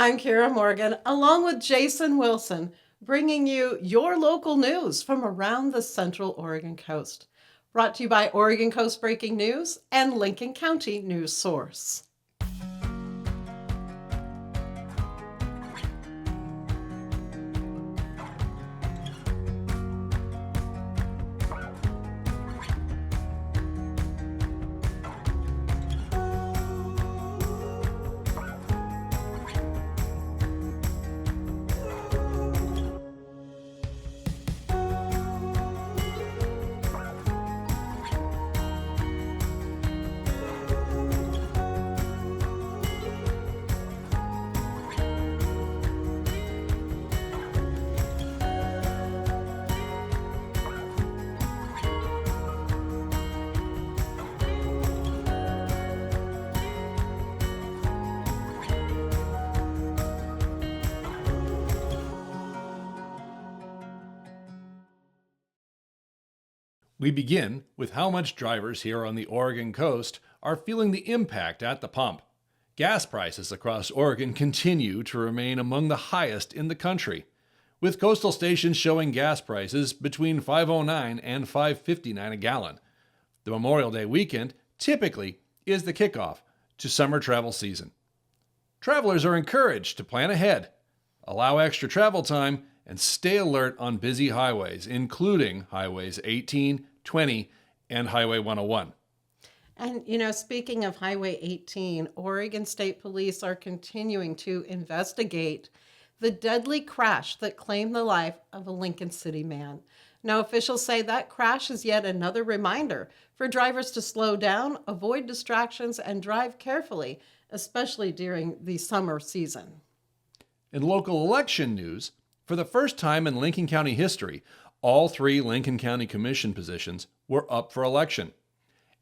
I'm Kiera Morgan, along with Jason Wilson, bringing you your local news from around the Central Oregon coast. Brought to you by Oregon Coast Breaking News and Lincoln County News Source. We begin with how much drivers here on the Oregon coast are feeling the impact at the pump. Gas prices across Oregon continue to remain among the highest in the country, with coastal stations showing gas prices between $5.09 and $5.59 a gallon. The Memorial Day weekend typically is the kickoff to summer travel season. Travelers are encouraged to plan ahead, allow extra travel time, and stay alert on busy highways, including Highways 18, 20, and Highway 101. And speaking of Highway 18, Oregon State Police are continuing to investigate the deadly crash that claimed the life of a Lincoln City man. Now, officials say that crash is yet another reminder for drivers to slow down, avoid distractions, and drive carefully, especially during the summer season. In local election news, for the first time in Lincoln County history, all 3 Lincoln County Commission positions were up for election.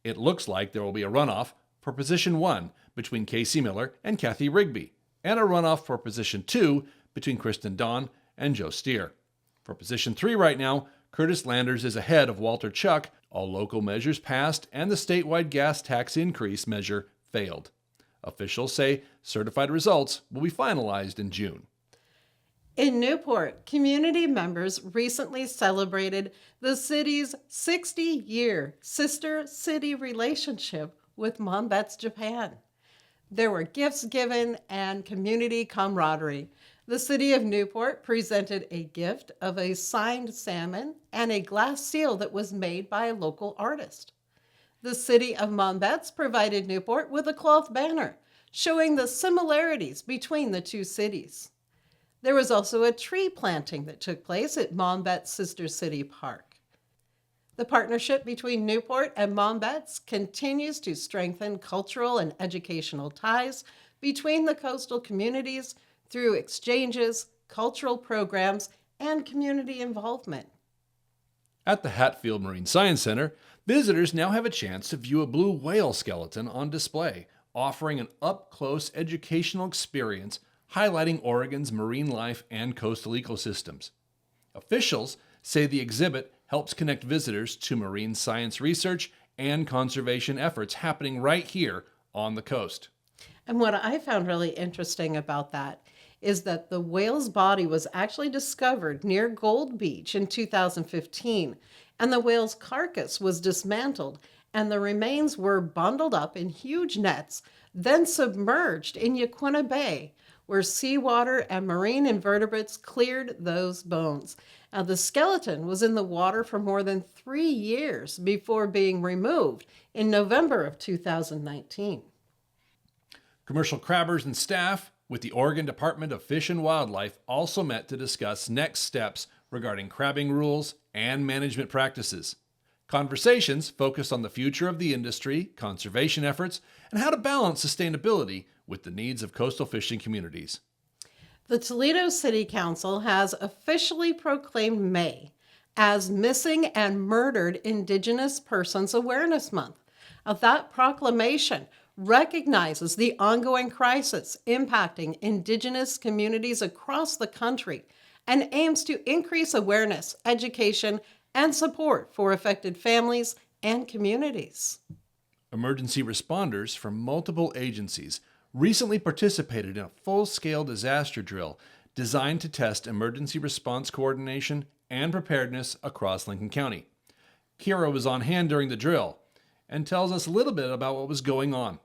It looks like there will be a runoff for position 1 between Casey Miller and Kathy Rigby, and a runoff for position 2 between Kristen Dawn and Joe Steer. For position 3 right now, Curtis Landers is ahead of Walter Chuck. All local measures passed, and the statewide gas tax increase measure failed. Officials say certified results will be finalized in June. In Newport, community members recently celebrated the city's 60-year sister city relationship with Monbet's Japan. There were gifts given and community camaraderie. The city of Newport presented a gift of a signed salmon and a glass seal that was made by a local artist. The city of Monbet's provided Newport with a cloth banner showing the similarities between the two cities. There was also a tree planting that took place at Monbet's Sister City Park. The partnership between Newport and Monbet's continues to strengthen cultural and educational ties between the coastal communities through exchanges, cultural programs, and community involvement. At the Hatfield Marine Science Center, visitors now have a chance to view a blue whale skeleton on display, offering an up-close educational experience highlighting Oregon's marine life and coastal ecosystems. Officials say the exhibit helps connect visitors to marine science research and conservation efforts happening right here on the coast. And what I found really interesting about that is that the whale's body was actually discovered near Gold Beach in 2015, and the whale's carcass was dismantled, and the remains were bundled up in huge nets, then submerged in Yaquina Bay, where seawater and marine invertebrates cleared those bones. Now, the skeleton was in the water for more than 3 years before being removed in November of 2019. Commercial crabbers and staff with the Oregon Department of Fish and Wildlife also met to discuss next steps regarding crabbing rules and management practices. Conversations focused on the future of the industry, conservation efforts, and how to balance sustainability with the needs of coastal fishing communities. The Toledo City Council has officially proclaimed May as Missing and Murdered Indigenous Persons Awareness Month. Now, that proclamation recognizes the ongoing crisis impacting Indigenous communities across the country and aims to increase awareness, education, and support for affected families and communities. Emergency responders from multiple agencies recently participated in a full-scale disaster drill designed to test emergency response coordination and preparedness across Lincoln County. Kiera was on hand during the drill and tells us a little bit about what was going on.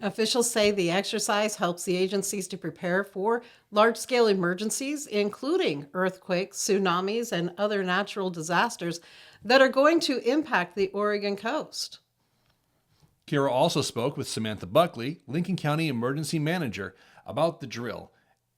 Officials say the exercise helps the agencies to prepare for large-scale emergencies, including earthquakes, tsunamis, and other natural disasters that are going to impact the Oregon coast. Kiera also spoke with Samantha Buckley, Lincoln County Emergency Manager, about the drill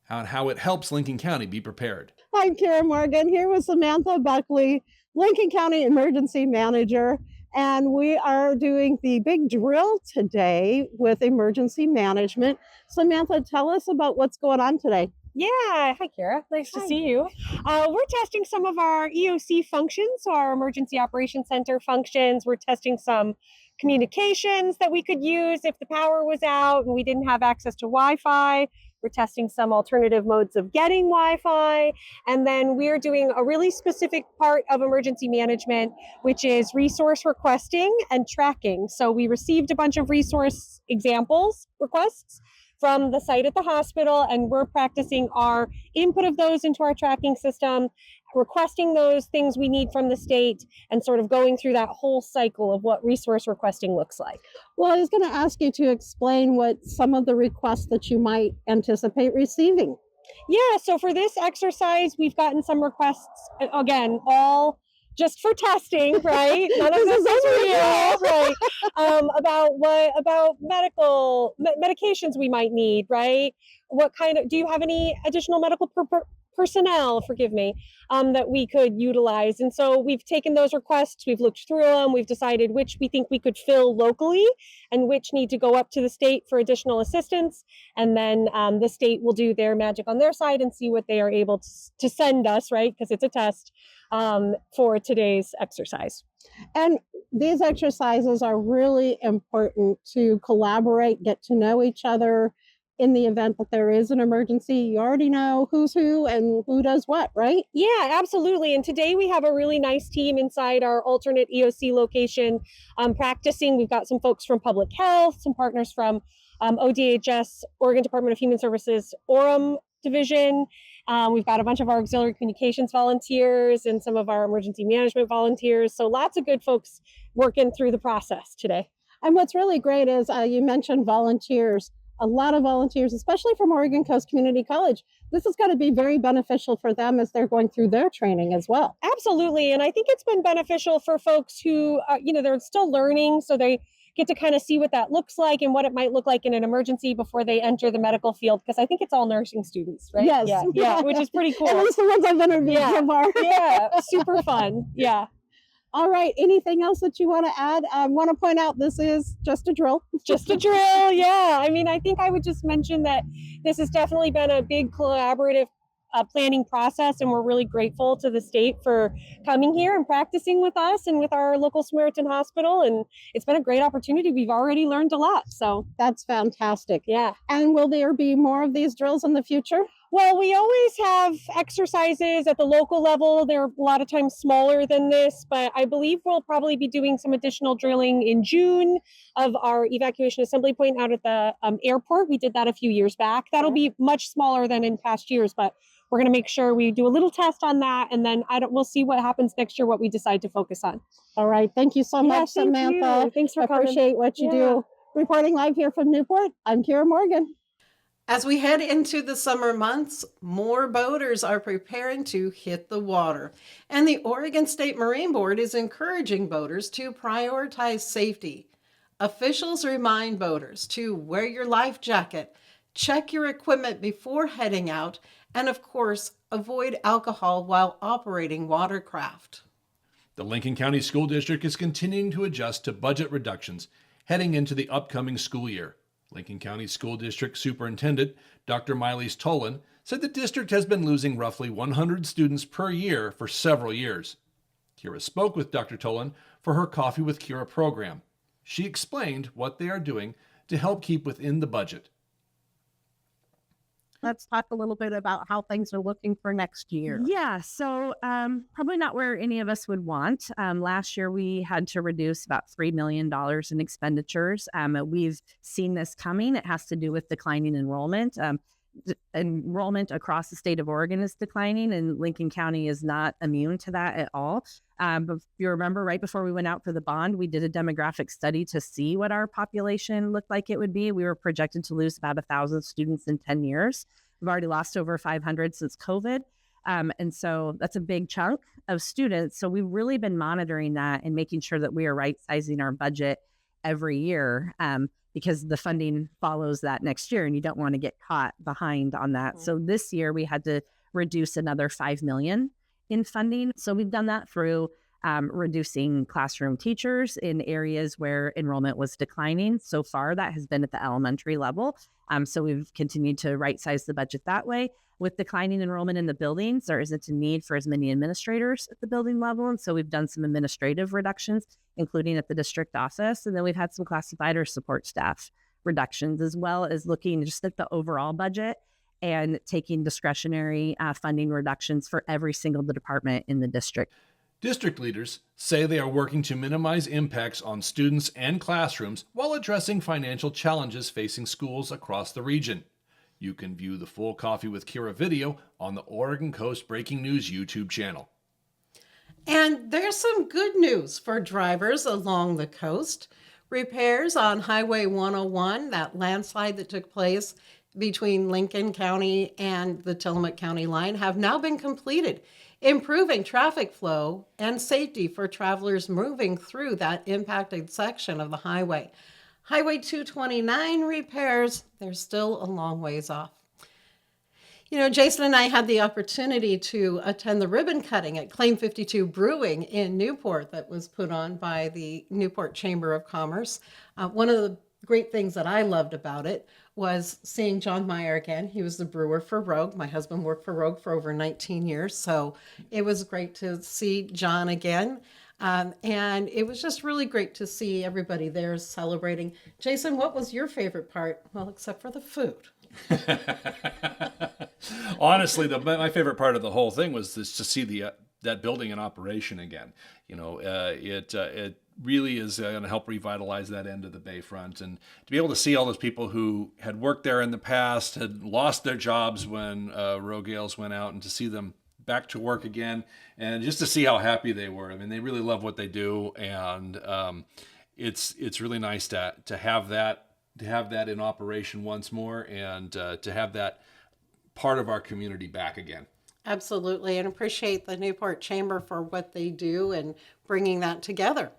and how it helps Lincoln County be prepared. I'm Kiera Morgan here with Samantha Buckley, Lincoln County Emergency Manager, and we are doing the big drill today with emergency management. Samantha, tell us about what's going on today. Yeah, hi Kiera, nice Hi. to see you. We're testing some of our EOC functions, so our Emergency Operations Center functions. We're testing some communications that we could use if the power was out and we didn't have access to Wi-Fi. We're testing some alternative modes of getting Wi-Fi. And then we're doing a really specific part of emergency management, which is resource requesting and tracking. So we received a bunch of resource examples requests from the site at the hospital, and we're practicing our input of those into our tracking system, requesting those things we need from the state, and sort of going through that whole cycle of what resource requesting looks like. Well, I was going to ask you to explain what some of the requests that you might anticipate receiving. Yeah, so for this exercise, we've gotten some requests, again, all just for testing, right? None of this is real, right? About medications we might need, right? What kind of, do you have any additional medical personnel, forgive me, that we could utilize? And so we've taken those requests, we've looked through them, we've decided which we think we could fill locally and which need to go up to the state for additional assistance. And then the state will do their magic on their side and see what they are able to send us, right? Because it's a test for today's exercise. And these exercises are really important to collaborate, get to know each other. In the event that there is an emergency, you already know who's who and who does what, right? Yeah, absolutely. And today we have a really nice team inside our alternate EOC location practicing. We've got some folks from public health, some partners from ODHS, Oregon Department of Human Services, Orem Division. We've got a bunch of our auxiliary communications volunteers and some of our emergency management volunteers. So lots of good folks working through the process today. And what's really great is you mentioned volunteers. A lot of volunteers, especially from Oregon Coast Community College. This is going to be very beneficial for them as they're going through their training as well. Absolutely. And I think it's been beneficial for folks who, they're still learning. So they get to kind of see what that looks like and what it might look like in an emergency before they enter the medical field. Because I think it's all nursing students, right? Yes. Yeah, which is pretty cool. At least the ones I've interviewed so far. Yeah, super fun. Yeah. All right. Anything else that you want to add? I want to point out this is just a drill. Just a drill. Yeah. I mean, I think I would just mention that this has definitely been a big collaborative planning process, and we're really grateful to the state for coming here and practicing with us and with our local Samaritan Hospital. And it's been a great opportunity. We've already learned a lot. So that's fantastic. Yeah. And will there be more of these drills in the future? Well, we always have exercises at the local level. They're a lot of times smaller than this, but I believe we'll probably be doing some additional drilling in June of our evacuation assembly point out at the airport. We did that a few years back. That'll be much smaller than in past years, but we're going to make sure we do a little test on that, and then we'll see what happens next year, what we decide to focus on. All right. Thank you so much, Samantha. Thanks for coming. Appreciate what you do. Reporting live here from Newport, I'm Kiera Morgan. As we head into the summer months, more boaters are preparing to hit the water. And the Oregon State Marine Board is encouraging boaters to prioritize safety. Officials remind boaters to wear your life jacket, check your equipment before heading out, and of course, avoid alcohol while operating watercraft. The Lincoln County School District is continuing to adjust to budget reductions heading into the upcoming school year. Lincoln County School District Superintendent Dr. Miley Tolan said the district has been losing roughly 100 students per year for several years. Kiera spoke with Dr. Tolan for her Coffee with Kiera program. She explained what they are doing to help keep within the budget. let's talk a little bit about how things are looking for next year. Yeah, so probably not where any of us would want. Last year, we had to reduce about $3 million in expenditures. We've seen this coming. It has to do with declining enrollment. Enrollment across the state of Oregon is declining, and Lincoln County is not immune to that at all. But if you remember, right before we went out for the bond, we did a demographic study to see what our population looked like it would be. We were projected to lose about 1,000 students in 10 years. We've already lost over 500 since COVID. And so that's a big chunk of students. So we've really been monitoring that and making sure that we are right sizing our budget every year, because the funding follows that next year and you don't want to get caught behind on that. So this year we had to reduce another $5 million in funding. So we've done that through reducing classroom teachers in areas where enrollment was declining. So far, that has been at the elementary level. So we've continued to right size the budget that way. With declining enrollment in the buildings, there isn't a need for as many administrators at the building level. And so we've done some administrative reductions, including at the district office. And then we've had some classified or support staff reductions, as well as looking just at the overall budget and taking discretionary funding reductions for every single department in the district. District leaders say they are working to minimize impacts on students and classrooms while addressing financial challenges facing schools across the region. You can view the full Coffee with Kiera video on the Oregon Coast Breaking News YouTube channel. And there's some good news for drivers along the coast. Repairs on Highway 101, that landslide that took place between Lincoln County and the Tillamook County line, have now been completed, improving traffic flow and safety for travelers moving through that impacted section of the highway. Highway 229 repairs, they're still a long ways off. You know, Jason and I had the opportunity to attend the ribbon cutting at Claim 52 Brewing in Newport that was put on by the Newport Chamber of Commerce. One of the great things that I loved about it was seeing John Meyer again. He was the brewer for Rogue. My husband worked for Rogue for over 19 years, so it was great to see John again. And it was just really great to see everybody there celebrating. Jason, what was your favorite part? Well, except for the food. Honestly, my favorite part of the whole thing was to see that building in operation again. You know, it really is going to help revitalize that end of the Bayfront, and to be able to see all those people who had worked there in the past, had lost their jobs when Rogue Ales went out, and to see them back to work again, and just to see how happy they were. I mean, they really love what they do, and it's really nice to have that in operation once more, and to have that part of our community back again. Absolutely, and appreciate the Newport Chamber for what they do and bringing that together.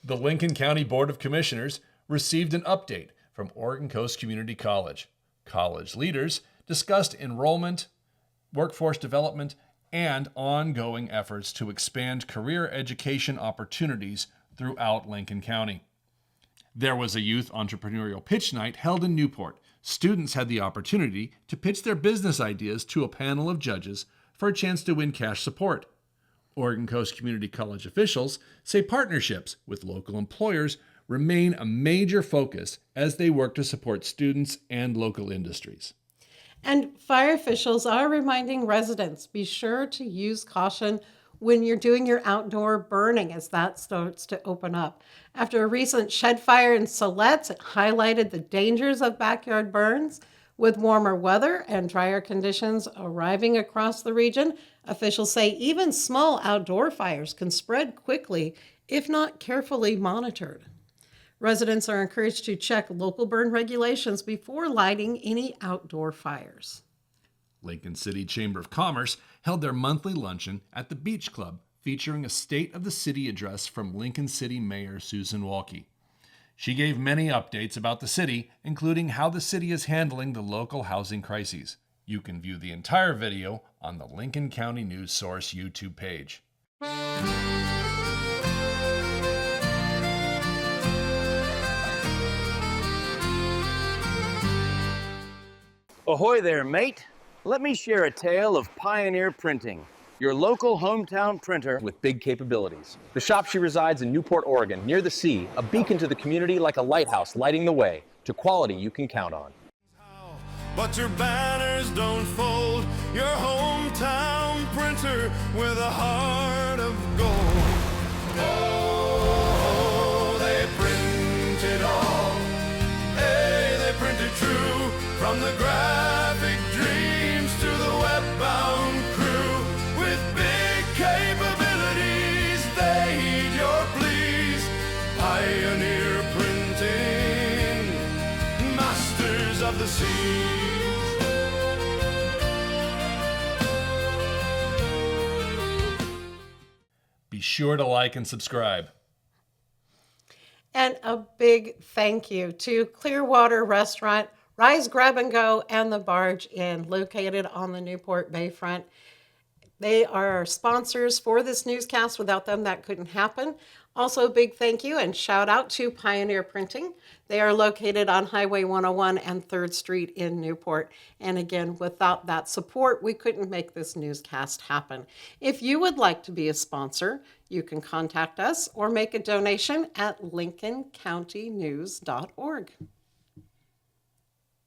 The Lincoln County Board of Commissioners received an update from Oregon Coast Community College. College leaders discussed enrollment, workforce development, and ongoing efforts to expand career education opportunities throughout Lincoln County. There was a youth entrepreneurial pitch night held in Newport. Students had the opportunity to pitch their business ideas to a panel of judges for a chance to win cash support. Oregon Coast Community College officials say partnerships with local employers remain a major focus as they work to support students and local industries. And fire officials are reminding residents, be sure to use caution when you're doing your outdoor burning as that starts to open up. After a recent shed fire in Siletz, it highlighted the dangers of backyard burns. With warmer weather and drier conditions arriving across the region, officials say even small outdoor fires can spread quickly if not carefully monitored. Residents are encouraged to check local burn regulations before lighting any outdoor fires. Lincoln City Chamber of Commerce held their monthly luncheon at the Beach Club, featuring a State of the City address from Lincoln City Mayor Susan Walke. She gave many updates about the city, including how the city is handling the local housing crises. You can view the entire video on the Lincoln County News Source YouTube page. Ahoy there, mate. Let me share a tale of Pioneer Printing, your local hometown printer with big capabilities. The shop she resides in Newport, Oregon, near the sea, a beacon to the community like a lighthouse lighting the way to quality you can count on. but your banners don't fold. Your hometown printer with a heart of gold. Oh, they print it all. Hey, they print it true. From the graphic dreams to the web-bound crew. With big capabilities, they heed your pleas. Pioneer printing, masters of the seas. Be sure to like and subscribe. And a big thank you to Clearwater Restaurant, Rise Grab and Go, and the Barge Inn, located on the Newport Bayfront. They are our sponsors for this newscast. Without them, that couldn't happen. Also, a big thank you and shout out to Pioneer Printing. They are located on Highway 101 and 3rd Street in Newport. And again, without that support, we couldn't make this newscast happen. If you would like to be a sponsor, you can contact us or make a donation at lincolncountynews.org.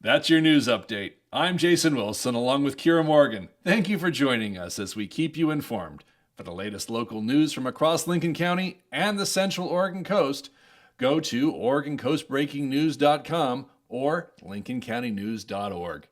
That's your news update. I'm Jason Wilson along with Kiera Morgan. Thank you for joining us as we keep you informed. For the latest local news from across Lincoln County and the Central Oregon Coast, go to OregonCoastBreakingNews.com or LincolnCountyNews.org.